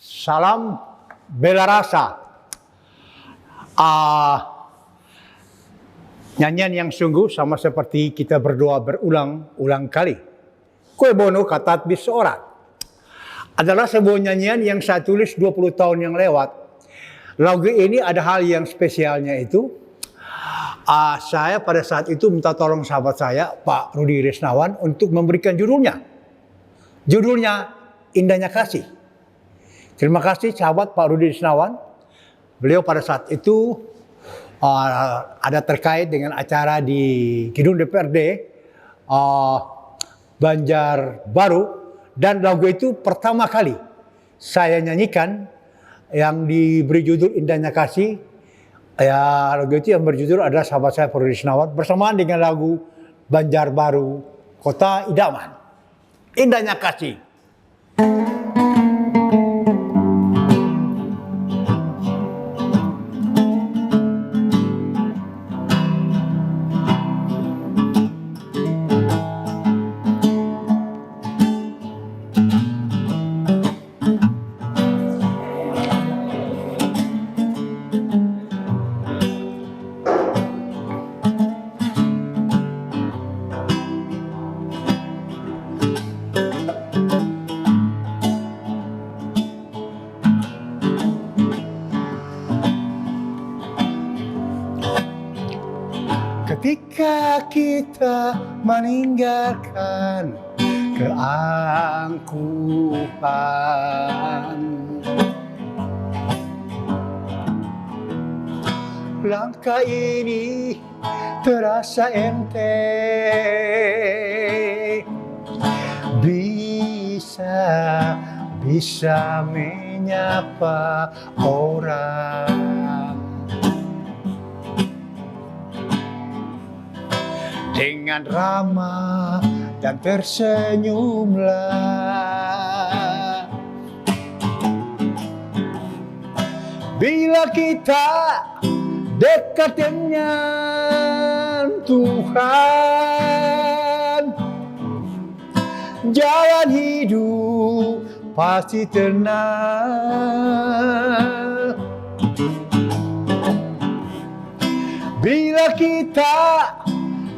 Salam bela rasa. Nyanyian yang sungguh sama seperti kita berdoa berulang-ulang kali. Kue bono katat bis seorang adalah sebuah nyanyian yang saya tulis 20 tahun yang lewat. Lagu ini ada hal yang spesialnya itu. Saya pada saat itu minta tolong sahabat saya, Pak Rudi Risnawan, untuk memberikan judulnya. Judulnya Indahnya Kasih. Terima kasih sahabat Pak Rudi Risnawan. Beliau pada saat itu ada terkait dengan acara di gedung DPRD Banjarbaru, dan lagu itu pertama kali saya nyanyikan yang diberi judul Indahnya Kasih. Ya, lagu itu yang berjudul adalah sahabat saya Pak Rudi Risnawan bersamaan dengan lagu Banjarbaru Kota Idaman. Indahnya Kasih. Ketika kita meninggalkan keangkuhan, langkah ini terasa enteng, bisa menyapa orang dengan ramah dan tersenyumlah. Bila kita dekat dengan Tuhan, jalan hidup pasti tenang. Bila kita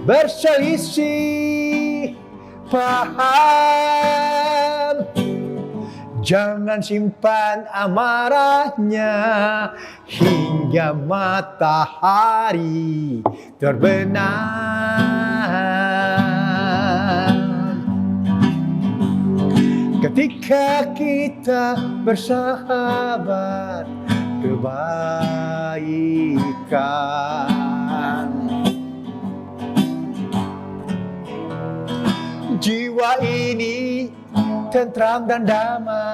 berselisih paham, jangan simpan amarahnya hingga matahari terbenam. Ketika kita bersahabat kebaikan, jiwa ini tentram dan damai,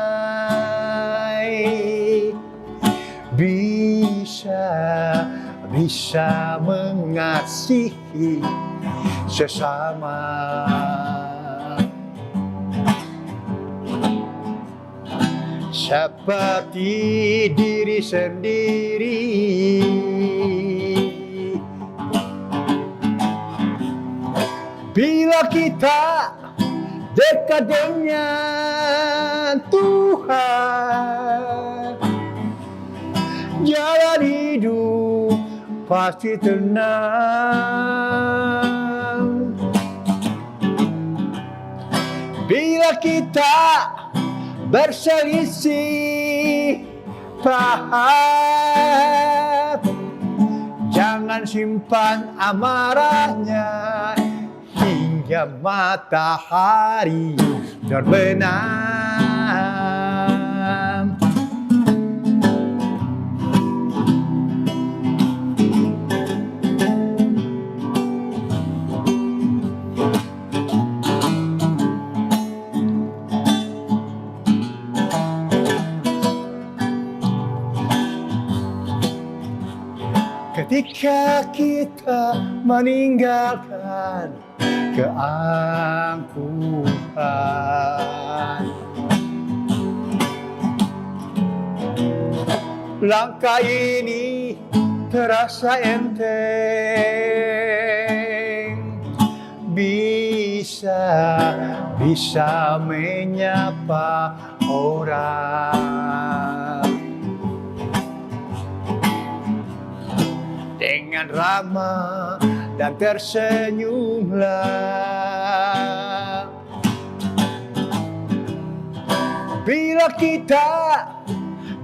bisa mengasihi sesama. Seperti diri sendiri. Bila kita dekat dengan Tuhan, jalan hidup pasti tenang. Bila kita berselisih paham, jangan simpan amarahnya hingga matahari terbenam. Ketika kita meninggalkan keangkuhan, langkah ini terasa enteng, bisa menyapa orang dengan ramah dan tersenyumlah. Bila kita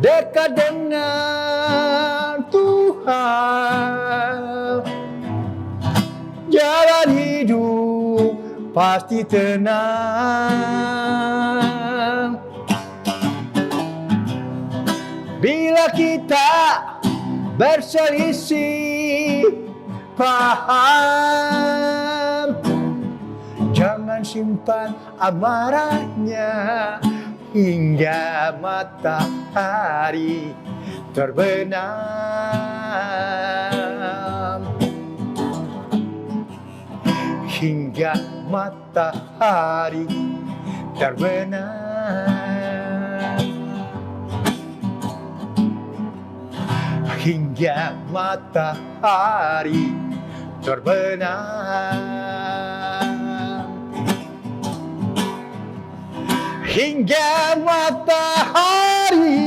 dekat dengan Tuhan, jalan hidup pasti tenang. Bila kita berselisih paham, jangan simpan amarahnya hingga matahari terbenam. Hingga matahari terbenam. Hingga matahari terbenam. Hingga matahari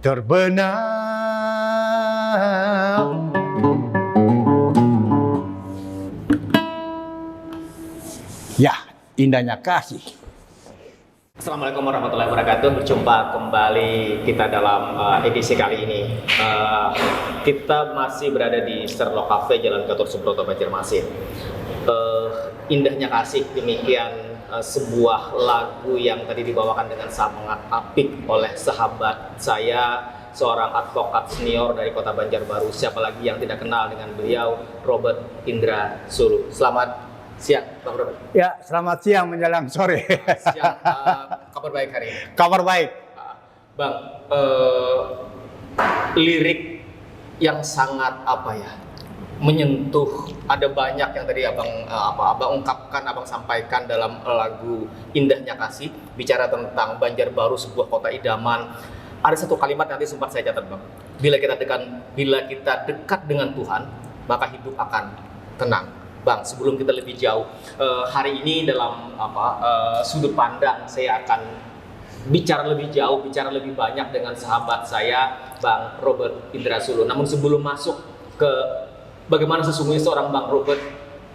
terbenam. Ya, indahnya kasih. Assalamualaikum warahmatullahi wabarakatuh. Berjumpa kembali kita dalam edisi kali ini. Kita masih berada di Sterlo Cafe, Jalan Gatot Subroto, Banjarmasin. Indahnya kasih, demikian sebuah lagu yang tadi dibawakan dengan sangat apik oleh sahabat saya, seorang advokat senior dari Kota Banjarbaru. Siapa lagi yang tidak kenal dengan beliau, Robert Indra Sulu. Selamat siang, Bang Robert. Ya, selamat siang menjelang sore. Siang, kabar baik hari ini? Kabar baik. Bang, lirik yang sangat menyentuh. Ada banyak yang tadi abang ungkapkan, abang sampaikan dalam lagu Indahnya Kasih, bicara tentang Banjarbaru, sebuah kota idaman. Ada satu kalimat nanti sempat saya catat, Bang. Bila kita dekat dengan Tuhan, maka hidup akan tenang. Bang, sebelum kita lebih jauh, hari ini dalam sudut pandang saya akan bicara lebih jauh, bicara lebih banyak dengan sahabat saya, Bang Robert Indra Sulu. Namun sebelum masuk ke bagaimana sesungguhnya seorang Bang Robert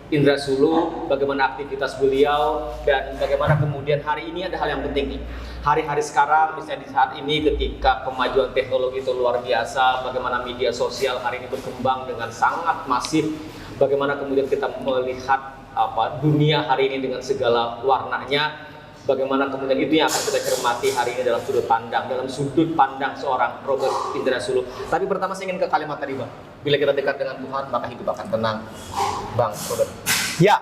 Indra Sulu, bagaimana aktivitas beliau, dan bagaimana kemudian hari ini ada hal yang penting nih. Hari-hari sekarang, misalnya di saat ini ketika kemajuan teknologi itu luar biasa, bagaimana media sosial hari ini berkembang dengan sangat masif, bagaimana kemudian kita melihat dunia hari ini dengan segala warnanya, bagaimana kemudian itu yang akan kita cermati hari ini dalam sudut pandang seorang Robert Indra Sulu. Tapi pertama saya ingin ke kalimat tadi, Bang. Bila kita dekat dengan Tuhan, maka hidup akan tenang. Bang Robert. Ya,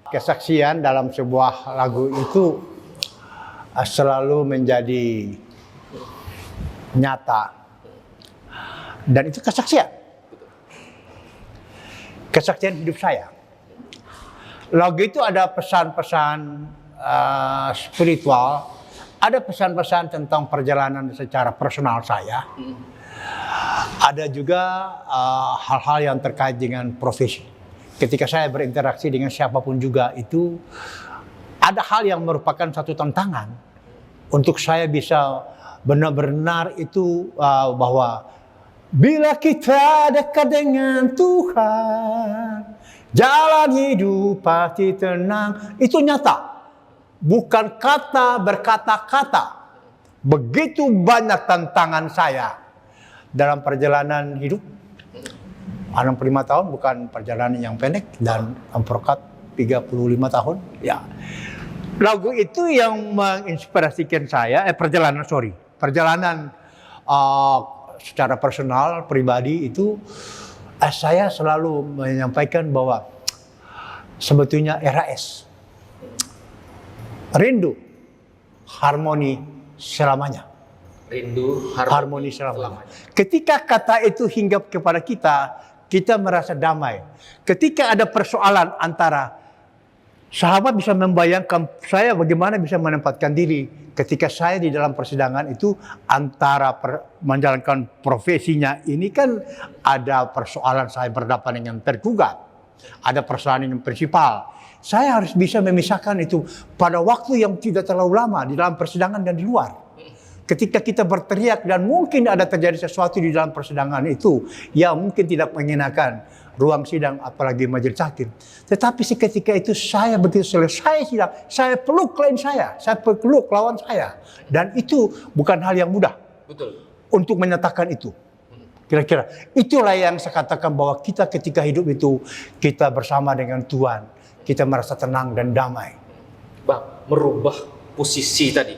kesaksian dalam sebuah lagu itu selalu menjadi nyata. Dan itu kesaksian. Kesaksian hidup saya. Lagu itu ada pesan-pesan spiritual, ada pesan-pesan tentang perjalanan secara personal saya. Ada juga hal-hal yang terkait dengan profesi. Ketika saya berinteraksi dengan siapapun juga itu, ada hal yang merupakan satu tantangan untuk saya bisa benar-benar itu bahwa bila kita dekat dengan Tuhan, jalan hidup pasti tenang. Itu nyata. Bukan kata berkata-kata. Begitu banyak tantangan saya dalam perjalanan hidup. 65 tahun bukan perjalanan yang pendek, dan memperkat 35 tahun. Ya. Lagu itu yang menginspirasikan saya, perjalanan secara personal, pribadi itu, saya selalu menyampaikan bahwa sebetulnya RAS, rindu, harmoni selamanya. Rindu, harmoni selamanya. Ketika kata itu hinggap kepada kita merasa damai. Ketika ada persoalan antara, sahabat bisa membayangkan saya bagaimana bisa menempatkan diri ketika saya di dalam persidangan itu antara menjalankan profesinya ini kan ada persoalan saya berhadapan dengan tergugat, ada persoalan yang prinsipal. Saya harus bisa memisahkan itu pada waktu yang tidak terlalu lama di dalam persidangan dan di luar. ketika kita berteriak dan mungkin ada terjadi sesuatu di dalam persidangan itu yang mungkin tidak mengenakan ruang sidang apalagi majelis hakim. Tetapi seketika itu saya begitu selesai sidang, saya peluk klien saya peluk lawan saya. Dan itu bukan hal yang mudah. Betul. Untuk menyatakan itu. Kira-kira itulah yang saya katakan bahwa kita ketika hidup itu kita bersama dengan Tuhan, kita merasa tenang dan damai. Bang, merubah posisi tadi.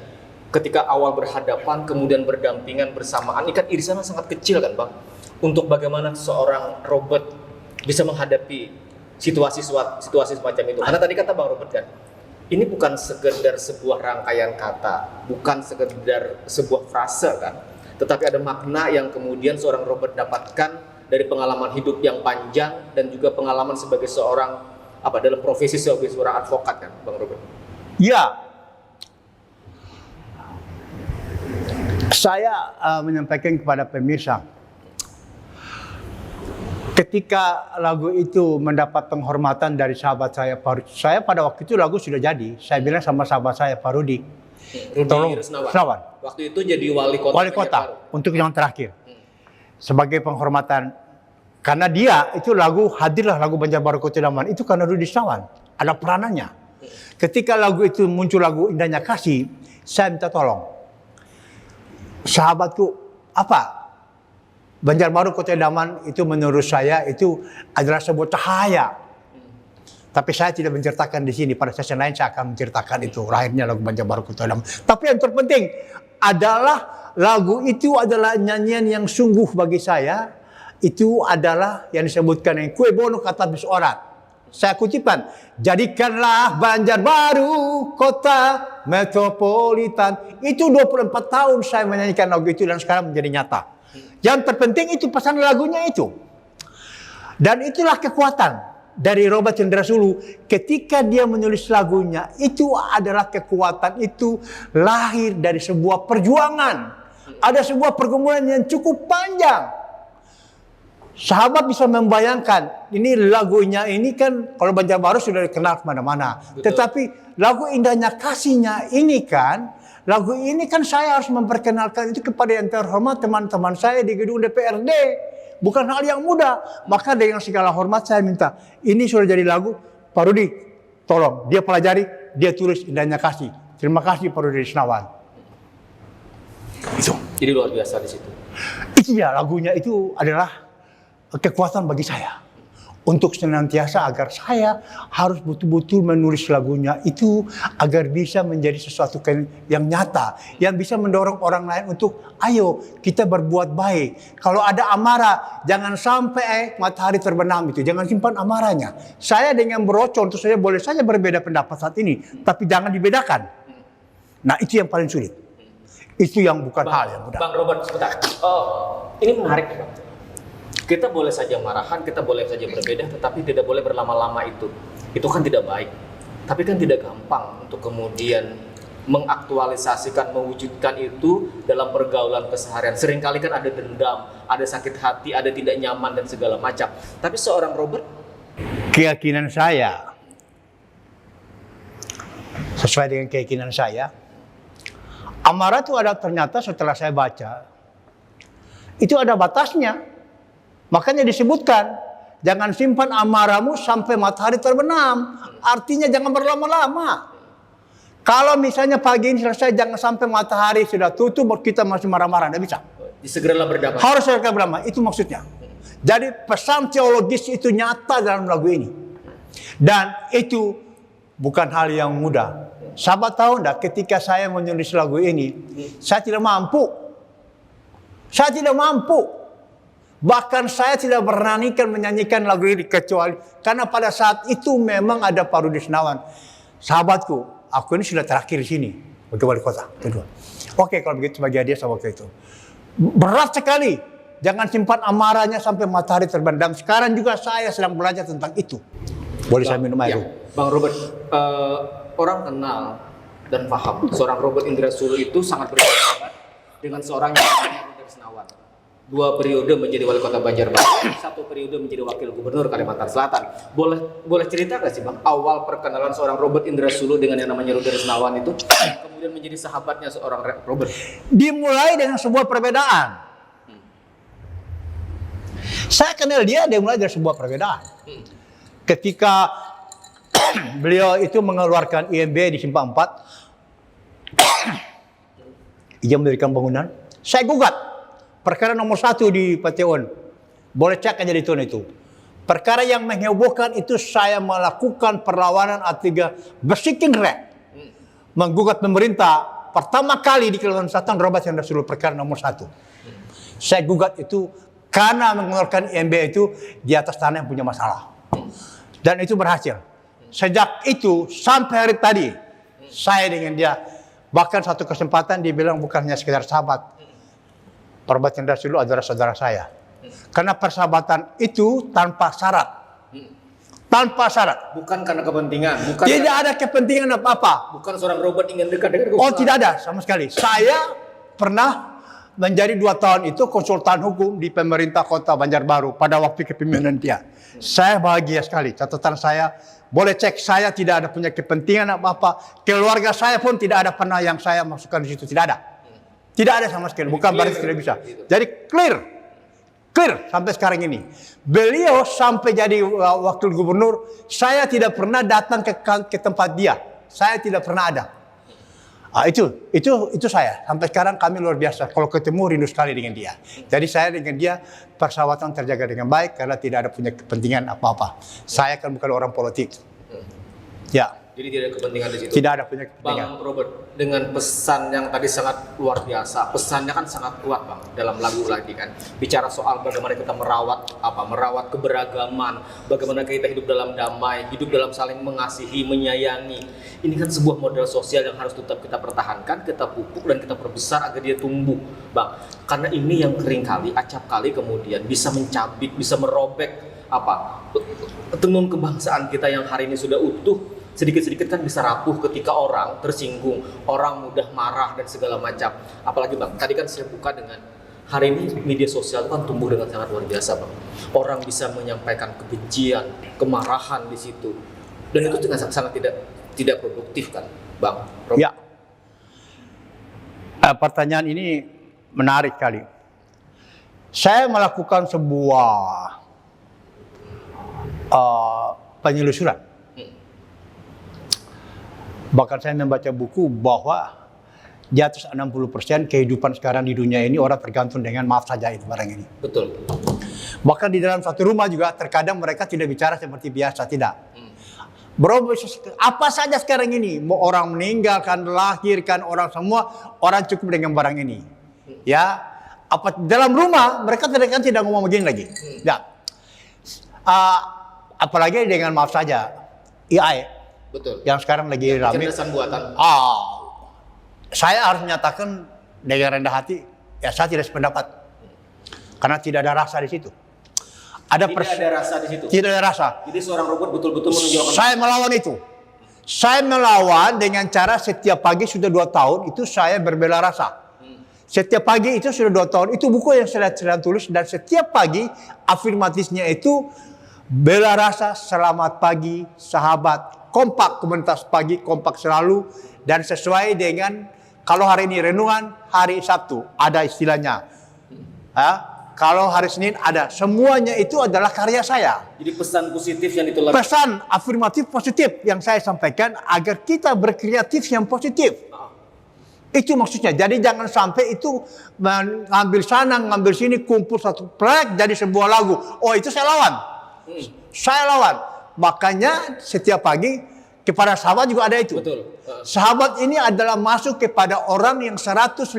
Ketika awal berhadapan, kemudian berdampingan bersamaan. Ini kan irisannya sangat kecil kan, Bang? Untuk bagaimana seorang Robert bisa menghadapi situasi semacam itu. Karena tadi kata Bang Robert kan, ini bukan sekedar sebuah rangkaian kata, bukan sekedar sebuah frase kan, tetapi ada makna yang kemudian seorang Robert dapatkan dari pengalaman hidup yang panjang dan juga pengalaman sebagai seorang dalam profesi sebagai seorang advokat kan, Bang Robert. Ya, saya menyampaikan kepada pemirsa, ketika lagu itu mendapat penghormatan dari sahabat saya, saya pada waktu itu lagu sudah jadi, saya bilang sama sahabat saya, Pak Rudi, tolong Resnawan. Waktu itu jadi wali kota untuk yang terakhir, sebagai penghormatan, karena dia itu hadirlah lagu Banjarbaru Kota Idaman itu karena Rudi Resnawan, ada peranannya. Ketika lagu itu muncul lagu Indahnya Kasih, saya minta tolong. Sahabatku, Banjarbaru Kota Idaman itu menurut saya itu adalah sebuah cahaya. Tapi saya tidak menceritakan di sini, pada sesi lain saya akan menceritakan itu, lahirnya lagu Banjarbaru Kota Idaman. Tapi yang terpenting adalah lagu itu adalah nyanyian yang sungguh bagi saya, itu adalah yang disebutkan yang kue bono kata bis orang. Saya kutipkan, jadikanlah Banjarbaru kota metropolitan. Itu 24 tahun saya menyanyikan lagu itu dan sekarang menjadi nyata. Yang terpenting itu pesan lagunya itu. Dan itulah kekuatan dari Robert Chandra Sulu. Ketika dia menulis lagunya, itu adalah kekuatan itu lahir dari sebuah perjuangan. Ada sebuah pergumulan yang cukup panjang. Sahabat bisa membayangkan, ini lagunya ini kan kalau Banjarbaru sudah dikenal kemana-mana. Tetapi lagu Indahnya Kasihnya ini kan, lagu ini kan saya harus memperkenalkan itu kepada yang terhormat teman-teman saya di gedung DPRD. Bukan hal yang mudah. Maka dengan segala hormat saya minta, ini sudah jadi lagu, Pak Rudi, tolong dia pelajari, dia tulis Indahnya Kasih. Terima kasih Pak Rudi Resnawan. Itu. Jadi luar biasa di situ. Itu ya lagunya itu adalah kekuatan bagi saya untuk senantiasa agar saya harus betul-betul menulis lagunya itu agar bisa menjadi sesuatu yang nyata, yang bisa mendorong orang lain untuk ayo kita berbuat baik. Kalau ada amarah, jangan sampai matahari terbenam itu, jangan simpan amarahnya. Saya dengan berocol itu saya boleh saja berbeda pendapat saat ini, tapi jangan dibedakan. Nah itu yang paling sulit. Itu yang bukan hal yang mudah. Bang Robert, sebentar. Ini menarik Bang. Kita boleh saja marahan, kita boleh saja berbeda, tetapi tidak boleh berlama-lama itu. Itu kan tidak baik. Tapi kan tidak gampang untuk kemudian mengaktualisasikan, mewujudkan itu dalam pergaulan keseharian. Seringkali kan ada dendam, ada sakit hati, ada tidak nyaman dan segala macam. Tapi seorang Robert, keyakinan saya, sesuai dengan keyakinan saya, amarah itu ada ternyata setelah saya baca, itu ada batasnya. Makanya disebutkan, jangan simpan amarahmu sampai matahari terbenam. Artinya jangan berlama-lama. Kalau misalnya pagi ini selesai, jangan sampai matahari sudah tutup, kita masih marah-marah. Tidak bisa. Segeralah berdamai. Harus segera berdamai, itu maksudnya. Jadi pesan teologis itu nyata dalam lagu ini. Dan itu bukan hal yang mudah. Sahabat tahu enggak, ketika saya menulis lagu ini, saya tidak mampu. Saya tidak mampu. Bahkan saya tidak beranikan menyanyikan lagu ini kecuali karena pada saat itu memang ada Pak Rudi Resnawan. Sahabatku, aku ini sudah terakhir di sini sebagai wali kota kedua. Oke, kalau begitu bagi dia sama waktu itu. Berat sekali. Jangan simpan amarahnya sampai matahari terbenam. Sekarang juga saya sedang belajar tentang itu. Boleh saya minum air? Bang Robert, orang kenal dan paham seorang Robert Indra Sulu itu sangat berbeda dengan seorang yang Rudi Resnawan. 2 periode menjadi wali kota Banjarbaru, 1 periode menjadi wakil gubernur Kalimantan Selatan. Boleh cerita nggak sih Bang, awal perkenalan seorang Robert Indra Sulu dengan yang namanya Rudy Risnawan itu, kemudian menjadi sahabatnya seorang Robert? Dimulai dengan sebuah perbedaan. Saya kenal dia mulai dari sebuah perbedaan. Ketika beliau itu mengeluarkan IMB di Simpang 4, izin mendirikan bangunan, saya gugat. Perkara nomor 1 di Pateon. Boleh cek aja di tahun itu. Perkara yang menghebohkan itu saya melakukan perlawanan artinya bersiking rek. Menggugat pemerintah pertama kali di Kalimantan Selatan, Robert Indra Sulu, perkara nomor 1. Saya gugat itu karena mengeluarkan IMB itu di atas tanah yang punya masalah. Dan itu berhasil. Sejak itu sampai hari tadi, saya dengan dia, bahkan satu kesempatan dia bilang bukan hanya sekedar sahabat. Robert Indra Sulu adalah saudara saya. Karena persahabatan itu tanpa syarat. Tanpa syarat. Bukan karena kepentingan. Tidak ada kepentingan apa-apa. Bukan seorang Robert ingin dekat dengan Oh, tidak ada sama sekali. Saya pernah menjadi 2 tahun itu konsultan hukum di pemerintah kota Banjarbaru pada waktu kepemimpinan dia. Saya bahagia sekali. Catatan saya, boleh cek, saya tidak ada punya kepentingan apa-apa. Keluarga saya pun tidak ada pernah yang saya masukkan di situ. Tidak ada. Tidak ada sama sekali. Bukan berarti tidak bisa. Jadi clear sampai sekarang ini. Beliau sampai jadi wakil gubernur, saya tidak pernah datang ke tempat dia. Saya tidak pernah ada. Itu saya. Sampai sekarang kami luar biasa. Kalau ketemu rindu sekali dengan dia. Jadi saya dengan dia persahabatan terjaga dengan baik karena tidak ada punya kepentingan apa-apa. Saya kan bukan orang politik. Ya. Jadi tidak ada kepentingan di situ. Tidak ada punya kepentingan. Bang Robert, dengan pesan yang tadi sangat luar biasa, pesannya kan sangat kuat Bang dalam lagu lagi kan. Bicara soal bagaimana kita merawat keberagaman, bagaimana kita hidup dalam damai, hidup dalam saling mengasihi, menyayangi. Ini kan sebuah model sosial yang harus tetap kita pertahankan, kita pupuk dan kita perbesar agar dia tumbuh, Bang. Karena ini yang acap kali kemudian bisa mencabik, bisa merobek tenun kebangsaan kita yang hari ini sudah utuh. Sedikit-sedikit kan bisa rapuh ketika orang tersinggung, orang mudah marah dan segala macam. Apalagi Bang, tadi kan saya buka dengan hari ini media sosial kan tumbuh dengan sangat luar biasa Bang. Orang bisa menyampaikan kebencian, kemarahan di situ. Dan itu dengan sangat tidak produktif kan, Bang. Ya. Pertanyaan ini menarik kali. Saya melakukan sebuah penyelusuran. Bahkan saya membaca buku bahwa di atas 60% kehidupan sekarang di dunia ini orang tergantung dengan maaf saja itu barang ini. Betul. Bahkan di dalam satu rumah juga terkadang mereka tidak bicara seperti biasa, tidak. Bro, apa saja sekarang ini, mau orang meninggalkan, lahirkan orang semua, orang cukup dengan barang ini. Ya, dalam rumah mereka terkadang tidak ngomong begini lagi. Ya. Apalagi dengan maaf saja, AI. Betul. Yang sekarang lagi ramai. Kecerdasan buatan. Saya harus menyatakan dengan rendah hati, ya saya tidak sependapat. Karena tidak ada rasa di situ. Tidak ada rasa di situ. Tidak ada rasa. Jadi seorang robot betul-betul menunjukkan. Saya melawan itu. Saya melawan dengan cara setiap pagi sudah 2 tahun itu saya berbela rasa. Setiap pagi itu sudah 2 tahun. Itu buku yang saya tulis dan setiap pagi afirmatifnya itu bela rasa, selamat pagi, sahabat. Kompak komunitas pagi, kompak selalu dan sesuai dengan kalau hari ini renungan, hari Sabtu ada istilahnya. Kalau hari Senin ada. Semuanya itu adalah karya saya. Jadi pesan positif yang ditularkan. Pesan afirmatif positif yang saya sampaikan agar kita berkreatif yang positif. Itu maksudnya. Jadi jangan sampai itu mengambil sana, ngambil sini, kumpul satu proyek jadi sebuah lagu. Oh itu saya lawan. Saya lawan. Makanya setiap pagi kepada sahabat juga ada itu. Betul. Sahabat ini adalah masuk kepada orang yang 156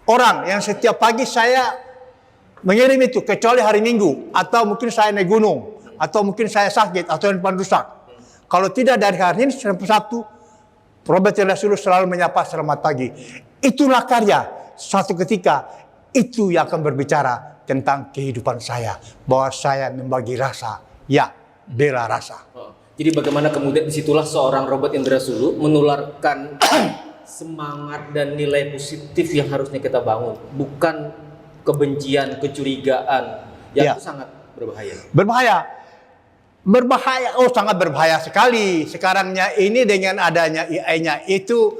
orang yang setiap pagi saya mengirim itu kecuali hari Minggu atau mungkin saya naik gunung atau mungkin saya sakit atau handphone rusak. Kalau tidak dari hari ini sampai Sabtu, Robert Indra Sulu selalu menyapa selamat pagi. Itulah karya. Suatu ketika itu yang akan berbicara tentang kehidupan saya, bahwa saya membagi rasa. Ya, bela rasa. Jadi bagaimana kemudian disitulah seorang Robert Indra Sulu menularkan semangat dan nilai positif yang harusnya kita bangun. Bukan kebencian, kecurigaan yang itu sangat berbahaya. Berbahaya, sangat berbahaya sekali. Sekarangnya ini dengan adanya AI-nya itu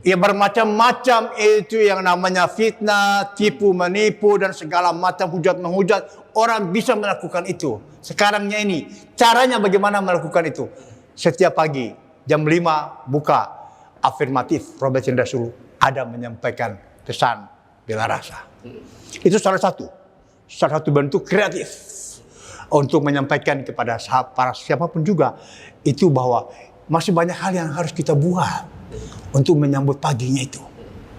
ya bermacam-macam, itu yang namanya fitnah, tipu menipu dan segala macam hujat menghujat. Orang bisa melakukan itu. Sekarangnya ini caranya bagaimana melakukan itu? Setiap pagi jam 5 buka afirmatif Robert Indra Sulu ada menyampaikan pesan bela rasa. Itu salah satu bentuk kreatif untuk menyampaikan kepada para siapapun juga itu bahwa masih banyak hal yang harus kita buat untuk menyambut paginya itu.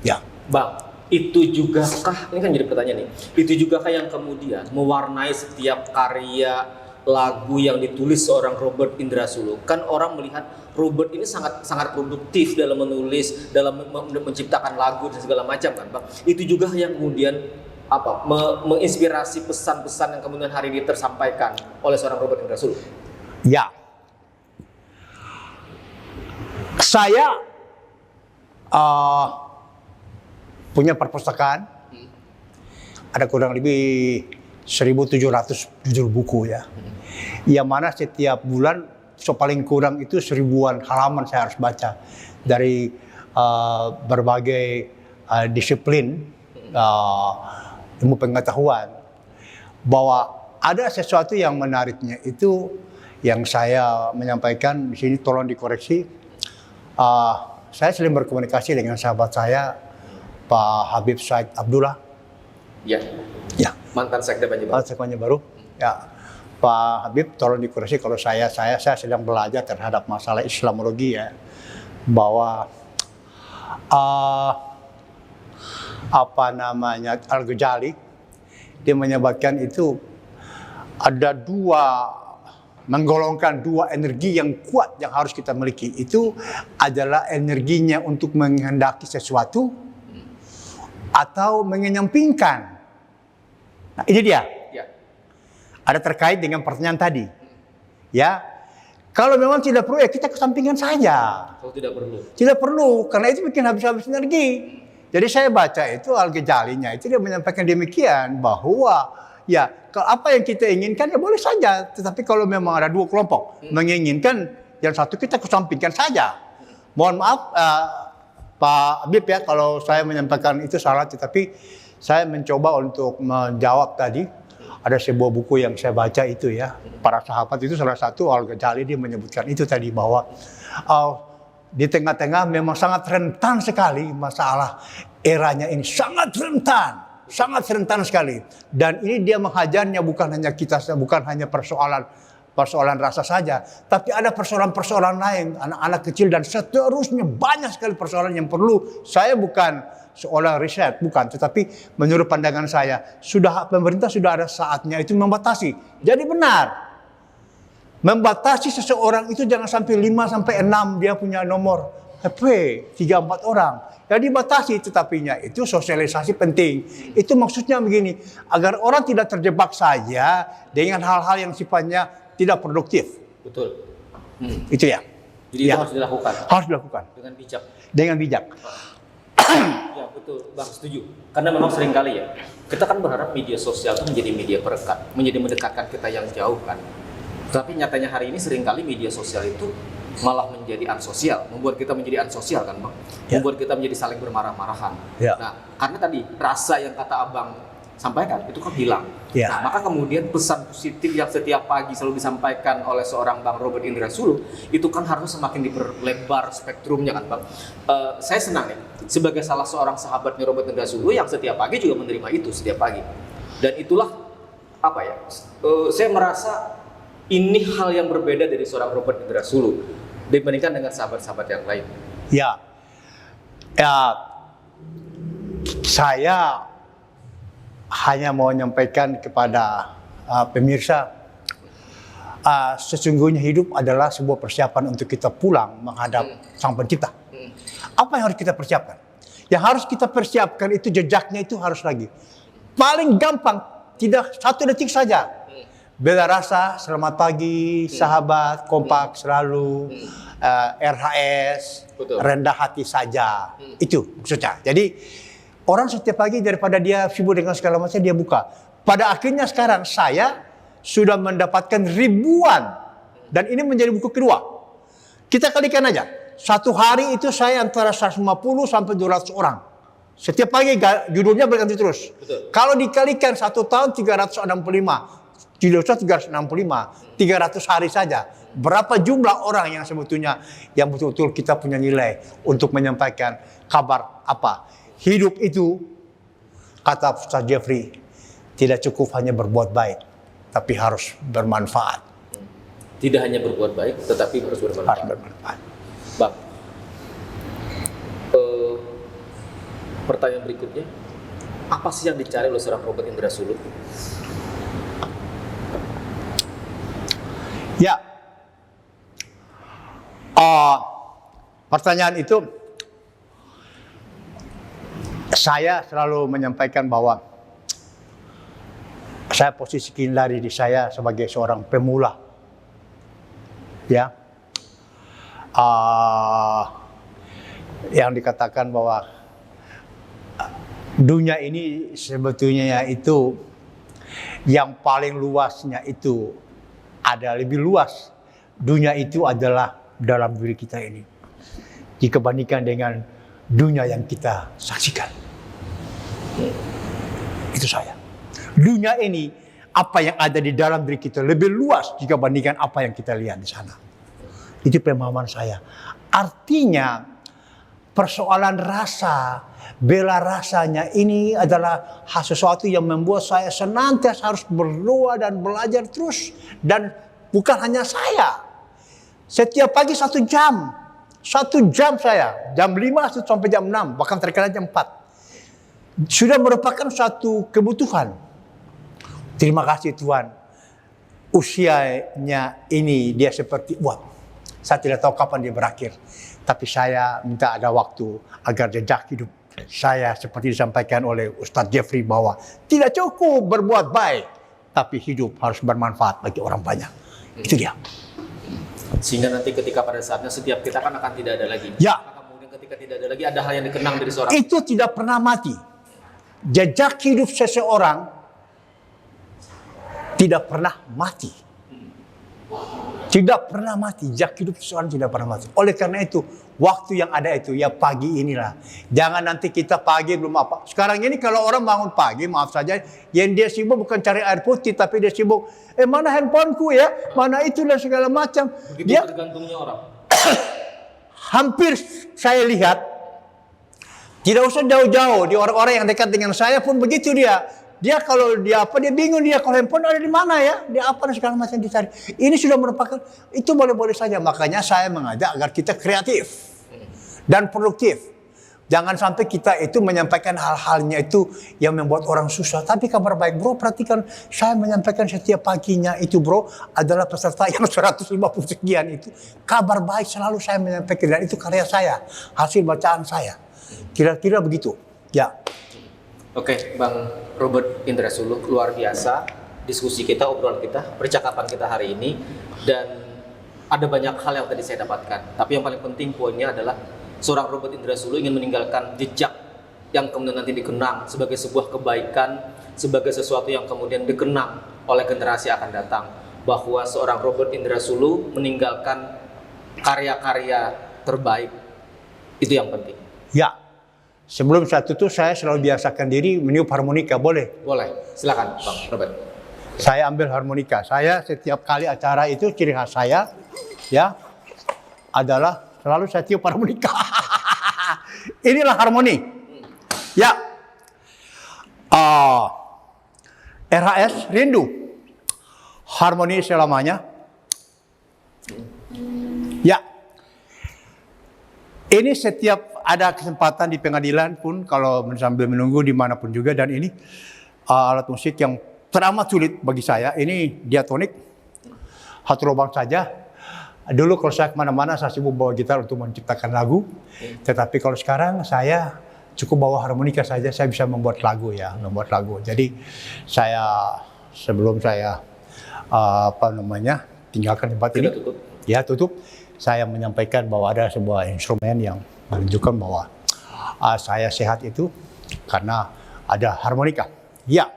Ya, Bang, itu juga kah, ini kan jadi pertanyaan nih, itu juga kah yang kemudian mewarnai setiap karya lagu yang ditulis seorang Robert Indra Sulu? Kan orang melihat Robert ini sangat produktif dalam menulis, dalam menciptakan lagu dan segala macam kan, Bang. Itu juga yang kemudian menginspirasi pesan-pesan yang kemudian hari ini tersampaikan oleh seorang Robert Indra Sulu. Ya. Saya punya perpustakaan. Ada kurang lebih 1.700 judul buku ya. Yang mana setiap bulan paling kurang itu 1000-an halaman saya harus baca dari berbagai disiplin ilmu pengetahuan, bahwa ada sesuatu yang menariknya itu yang saya menyampaikan di sini, tolong dikoreksi. Saya sering berkomunikasi dengan sahabat saya Pak Habib Said Abdullah. Ya. Ya. Mantan Sekda Banjarbaru. Ya. Pak Habib, tolong dikoreksi kalau saya sedang belajar terhadap masalah Islamologi ya, bahwa Al-Ghazali dia menyebutkan itu ada menggolongkan dua energi yang kuat yang harus kita miliki. Itu adalah energinya untuk menghendaki sesuatu atau mengenyampingkan. Nah, ini dia. Ya. Ada terkait dengan pertanyaan tadi. Ya. Kalau memang tidak perlu ya kita kesampingkan saja. Kalau tidak perlu. Tidak perlu, karena itu bikin habis-habis energi. Jadi saya baca itu Al-Ghazalinya itu dia menyampaikan demikian bahwa ya kalau apa yang kita inginkan ya boleh saja, tetapi kalau memang ada dua kelompok menginginkan yang satu kita kesampingkan saja. Mohon maaf Pak Habib ya kalau saya menyampaikan itu salah, tetapi saya mencoba untuk menjawab tadi. Ada sebuah buku yang saya baca itu ya, para sahabat itu salah satu Al-Ghazali dia menyebutkan itu tadi bahwa di tengah-tengah memang sangat rentan sekali masalah eranya ini, sangat rentan sekali. Dan ini dia menghajarnya bukan hanya kita, bukan hanya persoalan rasa saja, tapi ada persoalan-persoalan lain, anak-anak kecil dan seterusnya, banyak sekali persoalan yang perlu. Saya bukan seolah riset, bukan, tetapi menurut pandangan saya pemerintah sudah ada saatnya itu membatasi. Jadi benar. Membatasi seseorang itu jangan sampai 5 sampai 6 dia punya nomor HP 3-4 orang. Ya dibatasi, tetapinya itu sosialisasi penting. Itu maksudnya begini, agar orang tidak terjebak saja dengan hal-hal yang sifatnya tidak produktif. Betul. Itu ya. Jadi ya. Itu harus dilakukan. Harus dilakukan. Dengan bijak. Ya betul, Bang, setuju. Karena memang seringkali ya, kita kan berharap media sosial itu menjadi media perekat, menjadi mendekatkan kita yang jauh kan. Tapi nyatanya hari ini seringkali media sosial itu malah menjadi ansosial, membuat kita menjadi ansosial kan Bang, membuat kita menjadi saling bermarah-marahan. Nah, karena tadi rasa yang kata Abang sampaikan itu kan hilang. Nah, maka kemudian pesan positif yang setiap pagi selalu disampaikan oleh seorang Bang Robert Indra Sulu itu kan harus semakin diperlebar spektrumnya kan Bang. Saya senang ya sebagai salah seorang sahabatnya Robert Indra Sulu yang setiap pagi juga menerima itu setiap pagi. Dan itulah apa ya? Saya merasa ini hal yang berbeda dari seorang Robert Indra Sulu dibandingkan dengan sahabat-sahabat yang lain. Ya, saya hanya mau menyampaikan kepada pemirsa, sesungguhnya hidup adalah sebuah persiapan untuk kita pulang menghadap Sang Pencipta. Apa yang harus kita persiapkan? Yang harus kita persiapkan itu jejaknya itu harus lagi. Paling gampang, tidak 1 detik saja. Bela rasa, selamat pagi, sahabat, kompak selalu, RHS, rendah hati saja. Itu maksudnya. Jadi Orang setiap pagi daripada dia sibuk dengan segala macam, dia buka. Pada akhirnya sekarang saya sudah mendapatkan ribuan. Dan ini menjadi buku kedua. Kita kalikan aja. Satu hari itu saya antara 150 sampai 200 orang. Setiap pagi judulnya berganti terus. Betul. Kalau dikalikan 1 tahun 365. Tidak usah 365. 300 hari saja. Berapa jumlah orang yang sebetulnya yang betul-betul kita punya nilai untuk menyampaikan kabar apa. Hidup itu, kata Ustaz Jeffrey, tidak cukup hanya berbuat baik, tapi harus bermanfaat. Tidak hanya berbuat baik, tetapi harus bermanfaat. Harus bermanfaat. Bang, pertanyaan berikutnya, apa sih yang dicari oleh seorang Robert Indra Sulu? Ya, pertanyaan itu saya selalu menyampaikan bahwa saya posisikan diri saya sebagai seorang pemula. Ya, yang dikatakan bahwa dunia ini sebetulnya itu yang paling luasnya itu ada lebih luas. Dunia itu adalah dalam diri kita ini jika bandingkan dengan dunia yang kita saksikan. Itu saya. Dunia ini, apa yang ada di dalam diri kita lebih luas jika bandingkan apa yang kita lihat di sana. Itu pemahaman saya. Artinya persoalan rasa, bela rasanya ini adalah sesuatu yang membuat saya senantiasa harus berdoa dan belajar terus. Dan bukan hanya saya. Setiap pagi 1 jam. 1 jam saya. Jam 5 sampai jam 6. Bahkan terkadang jam 4. Sudah merupakan satu kebutuhan. Terima kasih Tuhan. Usianya ini dia seperti saya tidak tahu kapan dia berakhir. Tapi saya minta ada waktu agar jejak hidup saya seperti disampaikan oleh Ustaz Jeffrey bahwa tidak cukup berbuat baik, tapi hidup harus bermanfaat bagi orang banyak. Itu dia. Sehingga nanti ketika pada saatnya setiap kita kan akan tidak ada lagi. Ya. Kemudian ketika tidak ada lagi ada hal yang dikenang dari seorang. Itu tidak pernah mati. Jejak hidup seseorang tidak pernah mati. Tidak pernah mati. Jejak hidup seseorang tidak pernah mati. Oleh karena itu, waktu yang ada itu ya pagi inilah. Jangan nanti kita pagi belum apa. Sekarang ini kalau orang bangun pagi, maaf saja, yang dia sibuk bukan cari air putih, tapi dia sibuk, mana handphoneku ya, mana itu dan segala macam. Begitu Dia tergantungnya orang. hampir saya lihat, tidak usah jauh-jauh, di orang-orang yang dekat dengan saya pun begitu dia. Dia kalau dia bingung dia kalau handphone ada di mana ya, dia apa dan segala macam dicari. Ini sudah merupakan, itu boleh-boleh saja. Makanya saya mengajak agar kita kreatif dan produktif. Jangan sampai kita itu menyampaikan hal-halnya itu yang membuat orang susah. Tapi kabar baik bro, perhatikan saya menyampaikan setiap paginya itu bro adalah peserta yang 150 sekian itu. Kabar baik selalu saya menyampaikan dan itu karya saya, hasil bacaan saya. Kira-kira begitu. Ya. Oke, Bang Robert Indra Sulu, luar biasa diskusi kita, obrolan kita, percakapan kita hari ini. Dan ada banyak hal yang tadi saya dapatkan. Tapi yang paling penting poinnya adalah seorang Robert Indra Sulu ingin meninggalkan jejak yang kemudian nanti dikenang sebagai sebuah kebaikan, sebagai sesuatu yang kemudian dikenang oleh generasi akan datang. Bahwa seorang Robert Indra Sulu meninggalkan karya-karya terbaik. Itu yang penting. Ya. Sebelum saya tutup, saya selalu biasakan diri meniup harmonika, boleh? Boleh, silakan Bang Robert. Saya ambil harmonika. Saya setiap kali acara itu ciri khas saya, ya, adalah selalu saya tiup harmonika. Inilah harmoni. Ya. RHS rindu. Harmoni selamanya. Ya. Ini setiap ada kesempatan di pengadilan pun, kalau sambil menunggu dimanapun juga, dan ini alat musik yang teramat sulit bagi saya. Ini diatonik, satu lubang saja. Dulu kalau saya kemana-mana saya sibuk bawa gitar untuk menciptakan lagu. Tetapi kalau sekarang saya cukup bawa harmonika saja, saya bisa membuat lagu ya, membuat lagu. Jadi saya sebelum saya tinggalkan tempat ini, ya tutup. Saya menyampaikan bahwa ada sebuah instrumen yang menunjukkan bahwa saya sehat itu karena ada harmonika. Ya.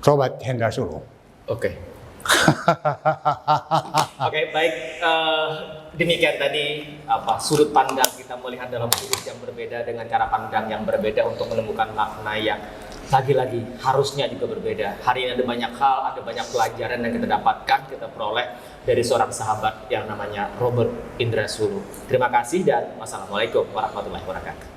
Sobat Hendra Solo. Oke. Oke, baik. Demikian tadi sudut pandang kita melihat dalam musik yang berbeda dengan cara pandang yang berbeda untuk menemukan makna yang lagi-lagi harusnya juga berbeda. Hari ini ada banyak hal, ada banyak pelajaran yang kita dapatkan, kita peroleh dari seorang sahabat yang namanya Robert Indrasulu. Terima kasih dan wassalamualaikum warahmatullahi wabarakatuh.